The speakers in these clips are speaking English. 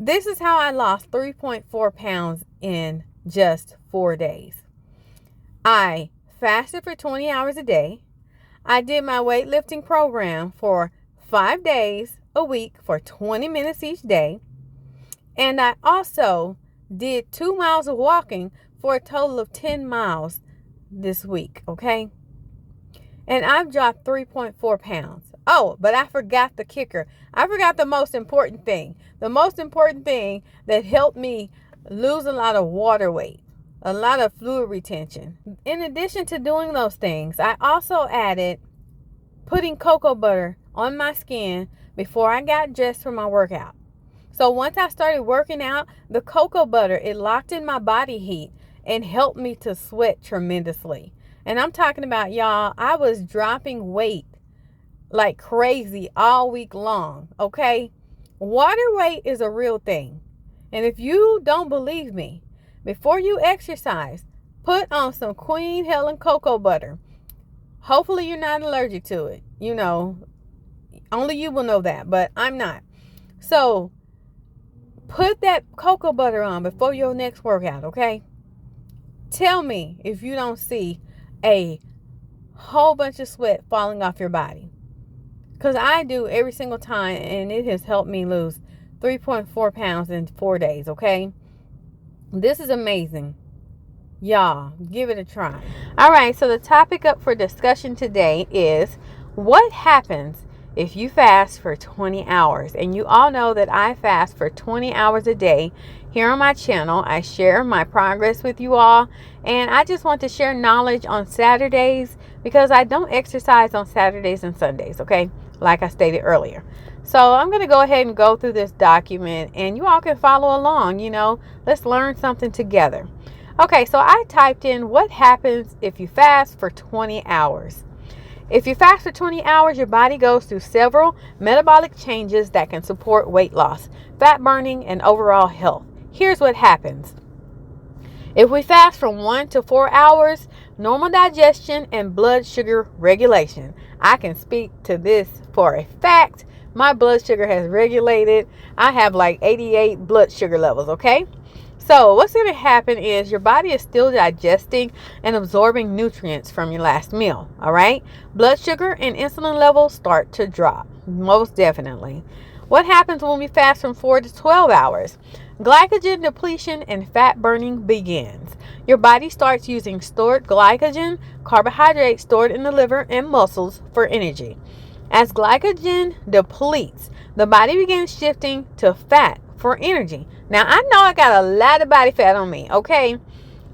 This is how I lost 3.4 pounds in just 4 days. I fasted for 20 hours a day. I did my weightlifting program for 5 days a week for 20 minutes each day. And I also did 2 miles of walking for a total of 10 miles this week, okay? And I've dropped 3.4 pounds. Oh, but I forgot the kicker. I forgot the most important thing. The most important thing that helped me lose a lot of water weight, a lot of fluid retention. In addition to doing those things, I also added putting cocoa butter on my skin before I got dressed for my workout. So once I started working out, the cocoa butter, it locked in my body heat and helped me to sweat tremendously. And I'm talking about, y'all, I was dropping weight like crazy all week long, okay? Water weight is a real thing. And if you don't believe me, before you exercise, put on some Queen Helen cocoa butter. Hopefully you're not allergic to it. You know, only you will know that, but I'm not. So put that cocoa butter on before your next workout, okay? Tell me if you don't see a whole bunch of sweat falling off your body. Because I do every single time, and it has helped me lose 3.4 pounds in 4 days, okay? This is amazing. Y'all, give it a try. All right, so the topic up for discussion today is what happens if you fast for 20 hours. And you all know that I fast for 20 hours a day here on my channel. I share my progress with you all. And I just want to share knowledge on Saturdays because I don't exercise on Saturdays and Sundays, okay? Like I stated earlier. So I'm going to go ahead and go through this document and you all can follow along, you know. Let's learn something together. Okay, so I typed in what happens if you fast for 20 hours. If you fast for 20 hours, your body goes through several metabolic changes that can support weight loss, fat burning, and overall health. Here's what happens. If we fast from 1 to 4 hours, normal digestion and blood sugar regulation. I can speak to this for a fact. My blood sugar has regulated. I have like 88 blood sugar levels, okay? So what's going to happen is your body is still digesting and absorbing nutrients from your last meal, all right? Blood sugar and insulin levels start to drop, most definitely. What happens when we fast from 4 to 12 hours? Glycogen depletion and fat burning begins. Your body starts using stored glycogen, carbohydrates stored in the liver and muscles for energy. As glycogen depletes, the body begins shifting to fat for energy. Now, I know I got a lot of body fat on me, okay?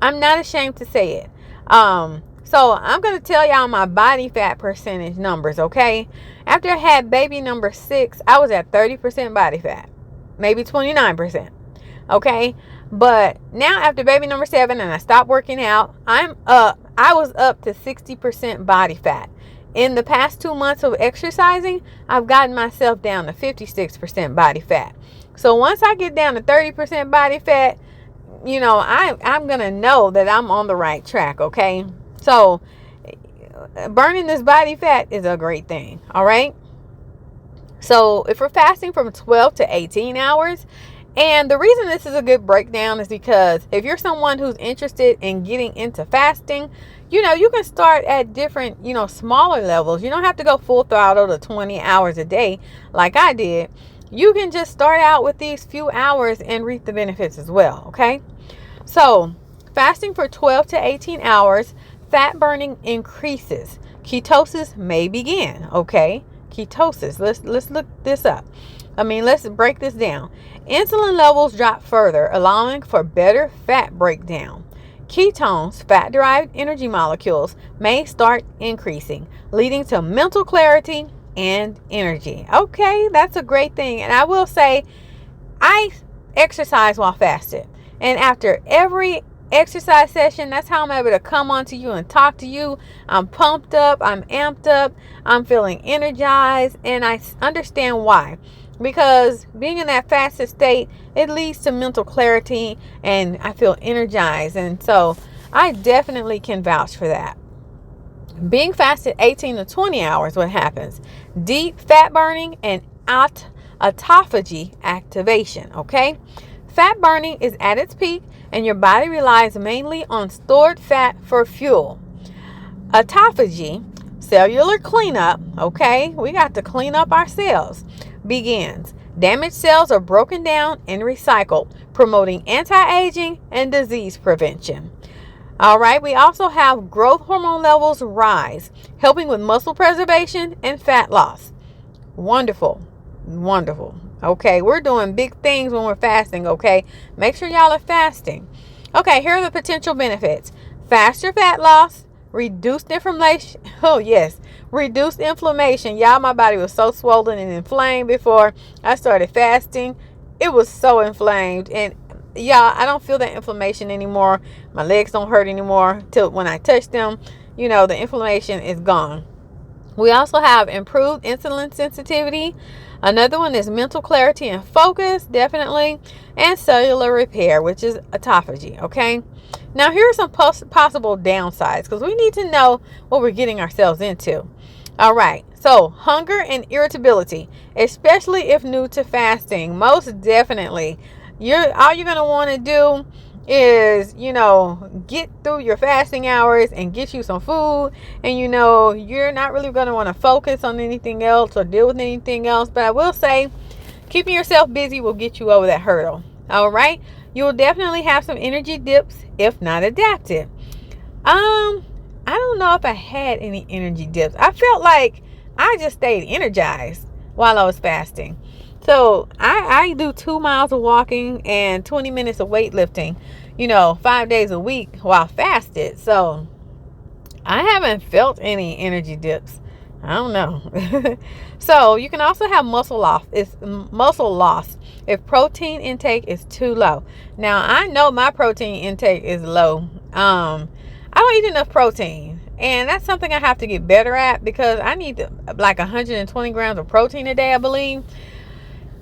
I'm not ashamed to say it. So I'm going to tell y'all my body fat percentage numbers, okay? After I had baby number 6, I was at 30% body fat, maybe 29%, okay? But now after baby number 7 and I stopped working out, I was up to 60% body fat. In the past 2 months of exercising, I've gotten myself down to 56% body fat. So once I get down to 30% body fat, you know, I'm going to know that I'm on the right track, okay? So burning this body fat is a great thing, all right? So if we're fasting from 12 to 18 hours, and the reason this is a good breakdown is because if you're someone who's interested in getting into fasting, you know, you can start at different, you know, smaller levels. You don't have to go full throttle to 20 hours a day like I did. You can just start out with these few hours and reap the benefits as well, okay? So, fasting for 12 to 18 hours, fat burning increases. Ketosis may begin, okay? Ketosis, let's look this up. Let's break this down. Insulin levels drop further, allowing for better fat breakdown. Ketones, fat-derived energy molecules, may start increasing, leading to mental clarity and energy. Okay, that's a great thing. And I will say, I exercise while fasted. And after every exercise session, that's how I'm able to come on to you and talk to you. I'm pumped up, I'm amped up, I'm feeling energized, and I understand why. Because being in that fasted state, it leads to mental clarity and I feel energized. And so I definitely can vouch for that. Being fasted 18 to 20 hours, what happens? Deep fat burning and autophagy activation, okay? Fat burning is at its peak and your body relies mainly on stored fat for fuel. Autophagy, cellular cleanup, okay? We got to clean up our cells, begins. Damaged cells are broken down and recycled, promoting anti-aging and disease prevention. All right, we also have growth hormone levels rise, helping with muscle preservation and fat loss. Wonderful. Wonderful. Okay, we're doing big things when we're fasting, okay? Make sure y'all are fasting. Okay, here are the potential benefits. Faster fat loss, reduced inflammation. Oh, yes. Reduced inflammation. Y'all, my body was so swollen and inflamed before I started fasting. It was so inflamed. And y'all, I don't feel that inflammation anymore. My legs don't hurt anymore. Till when I touch them, the inflammation is gone. We also have improved insulin sensitivity. Another one is mental clarity and focus, definitely. And cellular repair, which is autophagy, okay? Now, here are some possible downsides because we need to know what we're getting ourselves into. All right, so hunger and irritability, especially if new to fasting, most definitely. All you're going to want to do is, get through your fasting hours and get you some food. And, you're not really going to want to focus on anything else or deal with anything else. But I will say, keeping yourself busy will get you over that hurdle. All right. You will definitely have some energy dips if not adapted. I don't know if I had any energy dips. I felt like I just stayed energized while I was fasting. So I do 2 miles of walking and 20 minutes of weightlifting, 5 days a week while fasted. So I haven't felt any energy dips. I don't know. So you can also have muscle loss. It's muscle loss if protein intake is too low. Now I know my protein intake is low. I don't eat enough protein. And that's something I have to get better at because I need like 120 grams of protein a day, I believe.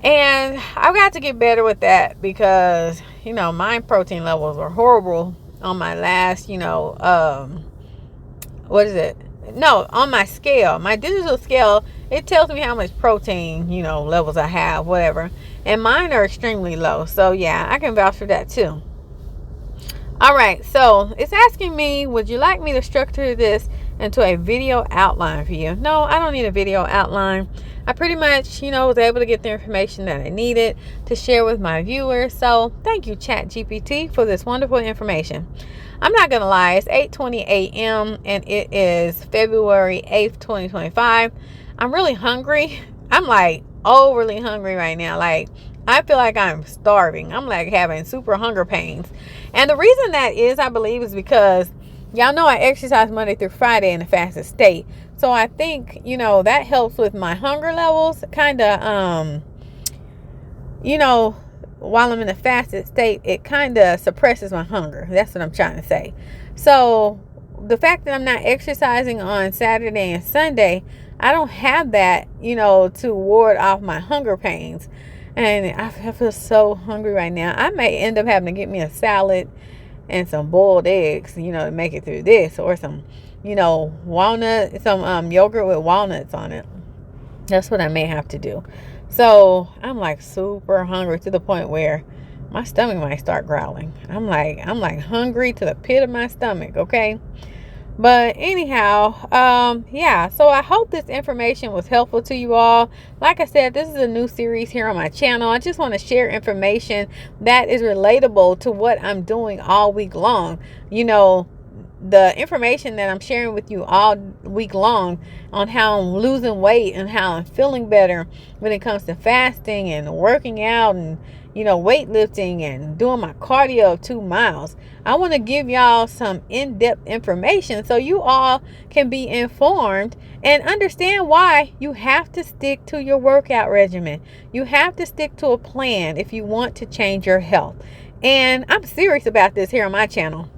And I've got to get better with that because, my protein levels are horrible on my last, what is it? No, on my scale, my digital scale, it tells me how much protein, levels I have, whatever. And mine are extremely low. So, yeah, I can vouch for that too. All right, so it's asking me, would you like me to structure this into a video outline for you? No, I don't need a video outline. I pretty much, was able to get the information that I needed to share with my viewers. So thank you, ChatGPT, for this wonderful information. I'm not going to lie. It's 8:20 a.m. and it is February 8th, 2025. I'm really hungry. I'm like overly hungry right now. Like, I feel like I'm starving. I'm like having super hunger pains. And the reason that is, I believe, is because y'all know I exercise Monday through Friday in a fasted state. So I think, that helps with my hunger levels. Kind of, while I'm in a fasted state, it kind of suppresses my hunger. That's what I'm trying to say. So the fact that I'm not exercising on Saturday and Sunday, I don't have that, to ward off my hunger pains. And I feel so hungry right now. I may end up having to get me a salad and some boiled eggs, to make it through this, or some, walnut, some yogurt with walnuts on it. That's what I may have to do. So I'm like super hungry to the point where my stomach might start growling. I'm like hungry to the pit of my stomach. Okay. But anyhow, yeah, so I hope this information was helpful to you all. Like I said, this is a new series here on my channel. I just want to share information that is relatable to what I'm doing all week long. The information that I'm sharing with you all week long on how I'm losing weight and how I'm feeling better when it comes to fasting and working out and, weightlifting and doing my cardio of 2 miles. I want to give y'all some in-depth information so you all can be informed and understand why you have to stick to your workout regimen. You have to stick to a plan if you want to change your health. And I'm serious about this here on my channel.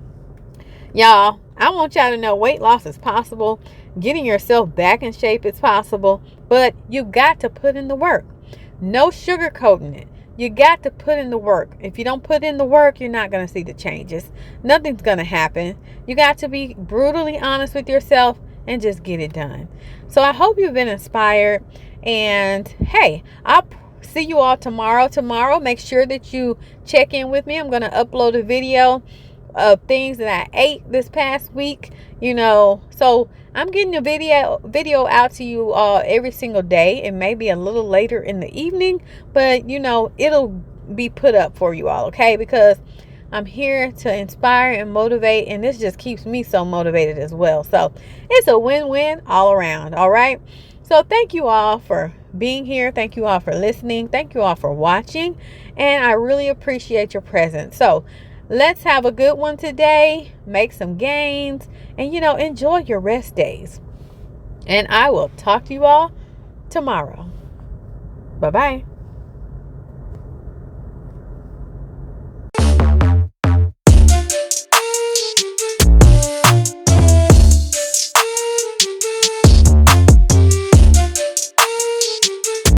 Y'all, I want y'all to know weight loss is possible. Getting yourself back in shape is possible. But you got to put in the work. No sugarcoating it. You got to put in the work. If you don't put in the work, you're not going to see the changes. Nothing's going to happen. You got to be brutally honest with yourself and just get it done. So I hope you've been inspired. And hey, I'll see you all tomorrow. Make sure that you check in with me. I'm going to upload a video of things that I ate this past week, so I'm getting a video out to you all every single day. It may be a little later in the evening, but it'll be put up for you all, okay? Because I'm here to inspire and motivate, and this just keeps me so motivated as well. So it's a win-win all around. All right. So thank you all for being here. Thank you all for listening. Thank you all for watching. And I really appreciate your presence. So let's have a good one today. Make some gains and, enjoy your rest days. And I will talk to you all tomorrow. Bye-bye.